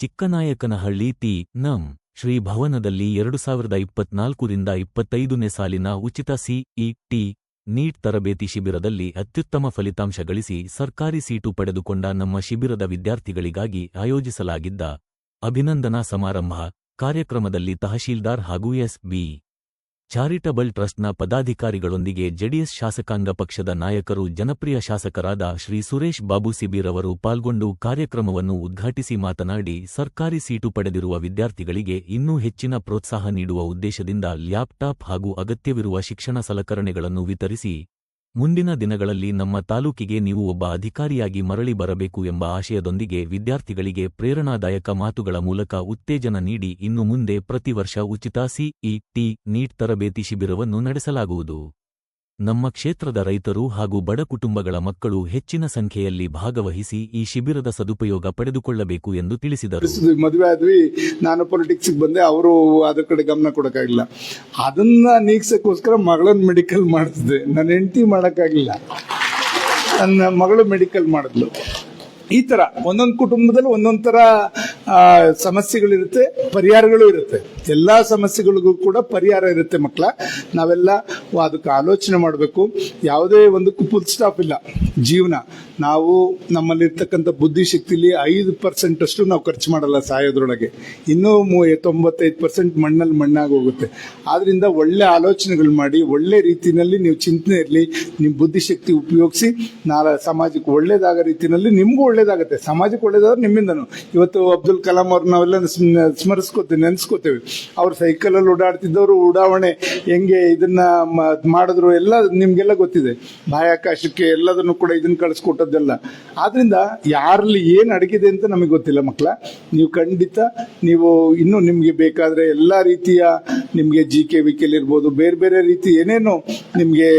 ಚಿಕ್ಕನಾಯಕನಹಳ್ಳಿ ತಿ.ನಂ. ಶ್ರೀ ಭವನದಲ್ಲಿ 2024ರಿಂದ 25ನೇ ಸಾಲಿನ ಉಚಿತ ಸಿ.ಇ.ಟಿ. ನೀಟ್ ತರಬೇತಿ ಶಿಬಿರದಲ್ಲಿ ಅತ್ಯುತ್ತಮ ಫಲಿತಾಂಶ ಗಳಿಸಿ ಸರ್ಕಾರಿ ಸೀಟು ಪಡೆದುಕೊಂಡ ನಮ್ಮ ಶಿಬಿರದ ವಿದ್ಯಾರ್ಥಿಗಳಿಗಾಗಿ ಆಯೋಜಿಸಲಾಗಿದ್ದ ಅಭಿನಂದನಾ ಸಮಾರಂಭ ಕಾರ್ಯಕ್ರಮದಲ್ಲಿ ತಹಶೀಲ್ದಾರ್ ಹಾಗೂ ಎಸ್.ಬಿ. ಚಾರಿಟಬಲ್ ಟ್ರಸ್ಟ್ನ ಪದಾಧಿಕಾರಿಗಳೊಂದಿಗೆ ಜೆಡಿಎಸ್ ಶಾಸಕಾಂಗ ಪಕ್ಷದ ನಾಯಕರು ಜನಪ್ರಿಯ ಶಾಸಕರಾದ ಶ್ರೀ ಸುರೇಶ್ ಬಾಬು ಸಿಬೀರವರು ಪಾಲ್ಗೊಂಡು ಕಾರ್ಯಕ್ರಮವನ್ನು ಉದ್ಘಾಟಿಸಿ ಮಾತನಾಡಿ ಸರ್ಕಾರಿ ಸೀಟು ಪಡೆದಿರುವ ವಿದ್ಯಾರ್ಥಿಗಳಿಗೆ ಇನ್ನೂ ಹೆಚ್ಚಿನ ಪ್ರೋತ್ಸಾಹ ನೀಡುವ ಉದ್ದೇಶದಿಂದ ಲ್ಯಾಪ್ಟಾಪ್ ಹಾಗೂ ಅಗತ್ಯವಿರುವ ಶಿಕ್ಷಣ ಸಲಕರಣೆಗಳನ್ನು ವಿತರಿಸಿ ಮುಂದಿನ ದಿನಗಳಲ್ಲಿ ನಮ್ಮ ತಾಲೂಕಿಗೆ ನೀವು ಒಬ್ಬ ಅಧಿಕಾರಿಯಾಗಿ ಮರಳಿ ಬರಬೇಕು ಎಂಬ ಆಶಯದೊಂದಿಗೆ ವಿದ್ಯಾರ್ಥಿಗಳಿಗೆ ಪ್ರೇರಣಾದಾಯಕ ಮಾತುಗಳ ಮೂಲಕ ಉತ್ತೇಜನ ನೀಡಿ ಇನ್ನು ಮುಂದೆ ಪ್ರತಿ ವರ್ಷ ಉಚಿತ ಸಿ.ಇ.ಟಿ. ನೀಟ್ ತರಬೇತಿ ಶಿಬಿರವನ್ನು ನಡೆಸಲಾಗುವುದು. ನಮ್ಮ ಕ್ಷೇತ್ರದ ರೈತರು ಹಾಗೂ ಬಡ ಕುಟುಂಬಗಳ ಮಕ್ಕಳು ಹೆಚ್ಚಿನ ಸಂಖ್ಯೆಯಲ್ಲಿ ಭಾಗವಹಿಸಿ ಈ ಶಿಬಿರದ ಸದುಪಯೋಗ ಪಡೆದುಕೊಳ್ಳಬೇಕು ಎಂದು ತಿಳಿಸಿದರು. ಮದುವೆ ಆದ್ವಿ, ನಾನು ಪೊಲಿಟಿಕ್ಸ್ ಬಂದೆ, ಅವರು ಅದ್ರ ಕಡೆ ಗಮನ ಕೊಡಕ್ಕಾಗಿಲ್ಲ. ಅದನ್ನ ನೀಗ್ಸಕ್ಕೋಸ್ಕರ ಮಗಳನ್ನ ಮೆಡಿಕಲ್ ಮಾಡಿಸಿದೆ. ನನ್ನ ಹೆಂಡತಿ ಮಾಡಕ್ಕಾಗಿಲ್ಲ, ನನ್ನ ಮಗಳು ಮೆಡಿಕಲ್ ಮಾಡಿದ್ಲು. ಈ ತರ ಒಂದೊಂದು ಕುಟುಂಬದಲ್ಲಿ ಒಂದೊಂದು ತರ ಸಮಸ್ಯೆಗಳಿರುತ್ತೆ, ಪರಿಹಾರಗಳು ಇರುತ್ತೆ. ಎಲ್ಲಾ ಸಮಸ್ಯೆಗಳಿಗೂ ಕೂಡ ಪರಿಹಾರ ಇರುತ್ತೆ. ಮಕ್ಕಳ ನಾವೆಲ್ಲ ಅದಕ್ಕೆ ಆಲೋಚನೆ ಮಾಡಬೇಕು. ಯಾವುದೇ ಒಂದಕ್ಕೂ ಫುಲ್ ಸ್ಟಾಪ್ ಇಲ್ಲ ಜೀವನ. ನಾವು ನಮ್ಮಲ್ಲಿರ್ತಕ್ಕಂಥ ಬುದ್ಧಿಶಕ್ತಿಲಿ 5% ಅಷ್ಟು ನಾವು ಖರ್ಚು ಮಾಡಲ್ಲ ಸಾಯೋದ್ರೊಳಗೆ. ಇನ್ನೂ 95% ಮಣ್ಣಲ್ಲಿ ಮಣ್ಣಾಗಿ ಹೋಗುತ್ತೆ. ಆದ್ರಿಂದ ಒಳ್ಳೆ ಆಲೋಚನೆಗಳು ಮಾಡಿ, ಒಳ್ಳೆ ರೀತಿಯಲ್ಲಿ ನೀವು ಚಿಂತನೆ ಇರಲಿ, ನಿಮ್ಮ ಬುದ್ಧಿಶಕ್ತಿ ಉಪಯೋಗಿಸಿ ಸಮಾಜಕ್ಕೆ ಒಳ್ಳೇದಾಗೋ ರೀತಿಯಲ್ಲಿ ನಿಮ್ಗೂ ಒಳ್ಳೇದಾಗುತ್ತೆ, ಸಮಾಜಕ್ಕೆ ಒಳ್ಳೇದಾದ್ರೆ ನಿಮ್ಮಿಂದನು. ಇವತ್ತು ಅಬ್ದುಲ್ ಕಲಾಂ ಅವ್ರು ನಾವೆಲ್ಲ ಸ್ಮರಿಸ್ಕೋತೀವಿ, ನೆನೆಸ್ಕೋತೇವೆ. ಅವ್ರು ಸೈಕಲಲ್ಲಿ ಓಡಾಡ್ತಿದ್ದವರು, ಉಡಾವಣೆ ಹೆಂಗೆ ಇದನ್ನ ಮಾಡಿದ್ರು ಎಲ್ಲ ನಿಮ್ಗೆಲ್ಲ ಗೊತ್ತಿದೆ. ಬಾಹ್ಯಾಕಾಶಕ್ಕೆ ಎಲ್ಲದನ್ನು ಕೂಡ ಇದನ್ನ ಕಳಿಸ್ಕೊಟ್ಟದ್ದೆಲ್ಲ. ಆದ್ರಿಂದ ಯಾರಲ್ಲಿ ಏನ್ ಅಡಗಿದೆ ಅಂತ ನಮಗೆ ಗೊತ್ತಿಲ್ಲ ಮಕ್ಕಳ. ನೀವು ಖಂಡಿತ ನೀವು ಇನ್ನೂ ನಿಮ್ಗೆ ಬೇಕಾದ್ರೆ ಎಲ್ಲಾ ರೀತಿಯ ನಿಮ್ಗೆ GK ಇರ್ಬೋದು, ಬೇರೆ ಬೇರೆ ರೀತಿ ಏನೇನು ನಿಮ್ಗೆ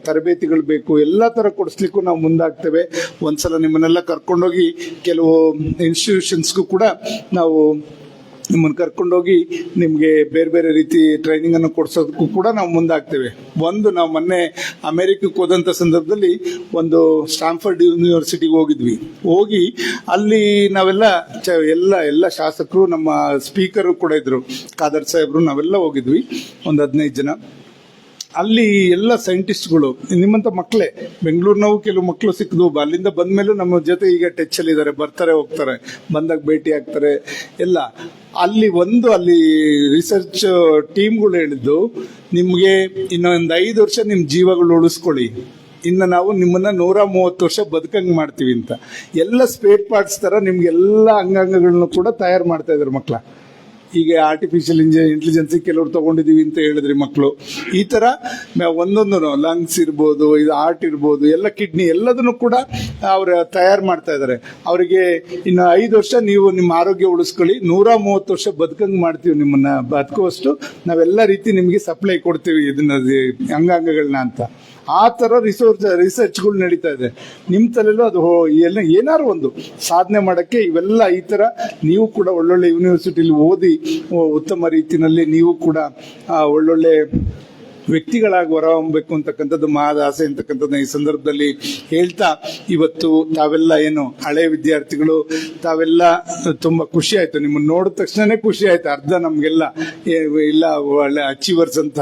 ತರಬೇತಿಗಳು ಬೇಕು ಎಲ್ಲಾ ತರ ಕೊಡಿಸ್ಲಿಕ್ಕೂ ನಾವು ಮುಂದಾಗ್ತೇವೆ. ಒಂದ್ಸಲ ನಿಮ್ಮನ್ನೆಲ್ಲ ಕರ್ಕೊಂಡೋಗಿ ಕೆಲವು ಇನ್ಸ್ಟಿಟ್ಯೂಷನ್ಸ್ಗೂ ಕೂಡ ನಾವು ನಿಮ್ಮನ್ನು ಕರ್ಕೊಂಡೋಗಿ ನಿಮಗೆ ಬೇರೆ ಬೇರೆ ರೀತಿ ಟ್ರೈನಿಂಗ್ ಅನ್ನು ಕೊಡಿಸೋದಕ್ಕೂ ಕೂಡ ನಾವು ಮುಂದಾಗ್ತೇವೆ. ನಾವು ಮೊನ್ನೆ ಅಮೆರಿಕಕ್ಕೆ ಹೋದಂಥ ಸಂದರ್ಭದಲ್ಲಿ ಒಂದು ಸ್ಟ್ಯಾನ್ಫರ್ಡ್ ಯೂನಿವರ್ಸಿಟಿಗೆ ಹೋಗಿ ಅಲ್ಲಿ ನಾವೆಲ್ಲ ಎಲ್ಲ ಶಾಸಕರು, ನಮ್ಮ ಸ್ಪೀಕರು ಕೂಡ ಇದ್ರು, ಖಾದರ್ ಸಾಹೇಬ್ರು, ನಾವೆಲ್ಲ ಹೋಗಿದ್ವಿ, ಒಂದು 15 ಜನ. ಅಲ್ಲಿ ಎಲ್ಲ ಸೈಂಟಿಸ್ಟ್ಗಳು ನಿಮ್ಮಂತ ಮಕ್ಕಳೇ, ಬೆಂಗಳೂರಿನವು ಕೆಲವು ಮಕ್ಕಳು ಸಿಕ್ಕಿದ್ವು. ಅಲ್ಲಿಂದ ಬಂದ್ಮೇಲೂ ನಮ್ಮ ಜೊತೆ ಈಗ ಟಚ್ ಅಲ್ಲಿ ಇದ್ದಾರೆ, ಬರ್ತಾರೆ ಹೋಗ್ತಾರೆ, ಬಂದಾಗ ಭೇಟಿ ಆಗ್ತಾರೆ ಎಲ್ಲ. ಅಲ್ಲಿ ರಿಸರ್ಚ್ ಟೀಮ್ಗಳು ಹೇಳಿದ್ದು, ನಿಮ್ಗೆ ಇನ್ನೊಂದು 5 ವರ್ಷ ನಿಮ್ ಜೀವಗಳು ಉಳಿಸ್ಕೊಳ್ಳಿ, ಇನ್ನು ನಾವು ನಿಮ್ಮನ್ನ 130 ವರ್ಷ ಬದುಕಂಗ್ ಮಾಡ್ತೀವಿ ಅಂತ. ಎಲ್ಲ ಸ್ಪೇರ್ ಪಾರ್ಟ್ಸ್ ತರ ನಿಮ್ಗೆಲ್ಲ ಅಂಗಾಂಗಗಳನ್ನು ಕೂಡ ತಯಾರು ಮಾಡ್ತಾ ಇದಾರೆ ಮಕ್ಕಳ. ಈಗ ಆರ್ಟಿಫಿಷಿಯಲ್ ಇಂಟೆಲಿಜೆನ್ಸ್ ಕೆಲವರು ತಗೊಂಡಿದೀವಿ ಅಂತ ಹೇಳಿದ್ರಿ ಮಕ್ಕಳು. ಈ ತರ ಒಂದೊಂದು ಲಂಗ್ಸ್ ಇರ್ಬೋದು, ಇದು ಹಾರ್ಟ್ ಇರ್ಬೋದು, ಎಲ್ಲ ಕಿಡ್ನಿ ಎಲ್ಲದನ್ನು ಕೂಡ ಅವ್ರ ತಯಾರು ಮಾಡ್ತಾ ಇದಾರೆ. ಅವರಿಗೆ ಇನ್ನು 5 ವರ್ಷ ನೀವು ನಿಮ್ಮ ಆರೋಗ್ಯ ಉಳಿಸ್ಕೊಳ್ಳಿ, 130 ವರ್ಷ ಬದುಕಂಗ್ ಮಾಡ್ತೀವಿ, ನಿಮ್ಮನ್ನ ಬದುಕುವಷ್ಟು ನಾವೆಲ್ಲ ರೀತಿ ನಿಮ್ಗೆ ಸಪ್ಲೈ ಕೊಡ್ತೀವಿ ಇದನ್ನ ಅಂಗಾಂಗಗಳನ್ನ ಅಂತ. ಆ ತರ ರಿಸರ್ಚ್ಗಳು ನಡೀತಾ ಇದೆ. ನಿಮ್ ತಲೆಲ್ಲೂ ಅದು ಏನಾರು ಒಂದು ಸಾಧನೆ ಮಾಡಕ್ಕೆ ಇವೆಲ್ಲ ಈ ತರ ನೀವು ಕೂಡ ಒಳ್ಳೊಳ್ಳೆ ಯೂನಿವರ್ಸಿಟಿಲಿ ಓದಿ ಉತ್ತಮ ರೀತಿಯಲ್ಲಿ ನೀವು ಕೂಡ ಒಳ್ಳೊಳ್ಳೆ ವ್ಯಕ್ತಿಗಳಾಗಿ ಹೊರಹೊಮ್ಮಬೇಕು ಅಂತಕ್ಕಂಥದ್ದು ಮಹದಾಸೆ ಅಂತಕ್ಕಂಥದ್ದು ಈ ಸಂದರ್ಭದಲ್ಲಿ ಹೇಳ್ತಾ, ಇವತ್ತು ತಾವೆಲ್ಲ ಏನು ಹಳೆ ವಿದ್ಯಾರ್ಥಿಗಳು ತಾವೆಲ್ಲ ತುಂಬಾ ಖುಷಿ ಆಯ್ತು. ನಿಮ್ಮನ್ನ ನೋಡಿದ ತಕ್ಷಣನೇ ಖುಷಿ ಆಯ್ತು. ಅರ್ಧ ನಮ್ಗೆಲ್ಲ ಇಲ್ಲ ಒಳ್ಳೆ ಅಚೀವರ್ಸ್ ಅಂತ.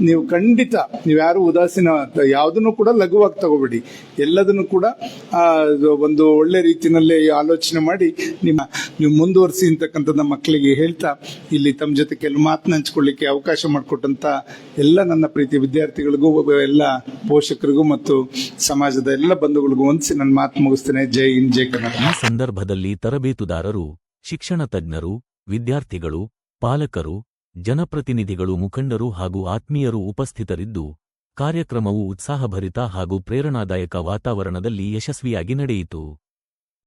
ನೀವು ಖಂಡಿತ ನೀವ್ಯಾರು ಉದಾಸೀನ ಯಾವುದನ್ನು ಕೂಡ ಲಘುವಾಗಿ ತಗೋಬೇಡಿ. ಎಲ್ಲದನ್ನು ಕೂಡ ಒಂದು ಒಳ್ಳೆ ರೀತಿಯಲ್ಲಿ ಆಲೋಚನೆ ಮಾಡಿ ನೀವು ಮುಂದುವರಿಸಿ ಅಂತಕ್ಕಂಥದ್ದು ಮಕ್ಕಳಿಗೆ ಹೇಳ್ತಾ, ಇಲ್ಲಿ ತಮ್ಮ ಜೊತೆ ಕೆಲವು ಮಾತನ್ನ ಹಂಚ್ಕೊಳ್ಳಿಕ್ಕೆ ಅವಕಾಶ ಮಾಡಿಕೊಟ್ಟಂತ ಎಲ್ಲ ನನ್ನ ಪ್ರೀತಿ ವಿದ್ಯಾರ್ಥಿಗಳಿಗೂ, ಎಲ್ಲ ಪೋಷಕರಿಗೂ ಮತ್ತು ಸಮಾಜದ ಎಲ್ಲ ಬಂಧುಗಳಿಗೂ ವಂದಿಸಿ ನನ್ನ ಮಾತು ಮುಗಿಸ್ತೇನೆ. ಜೈ ಹಿಂದ್, ಜೈ ಕರ್ನಾಟಕ. ಈ ಸಂದರ್ಭದಲ್ಲಿ ತರಬೇತುದಾರರು, ಶಿಕ್ಷಣ ತಜ್ಞರು, ವಿದ್ಯಾರ್ಥಿಗಳು, ಪಾಲಕರು, ಜನಪ್ರತಿನಿಧಿಗಳು, ಮುಖಂಡರು ಹಾಗೂ ಆತ್ಮೀಯರು ಉಪಸ್ಥಿತರಿದ್ದು ಕಾರ್ಯಕ್ರಮವು ಉತ್ಸಾಹಭರಿತ ಹಾಗೂ ಪ್ರೇರಣಾದಾಯಕ ವಾತಾವರಣದಲ್ಲಿ ಯಶಸ್ವಿಯಾಗಿ ನಡೆಯಿತು.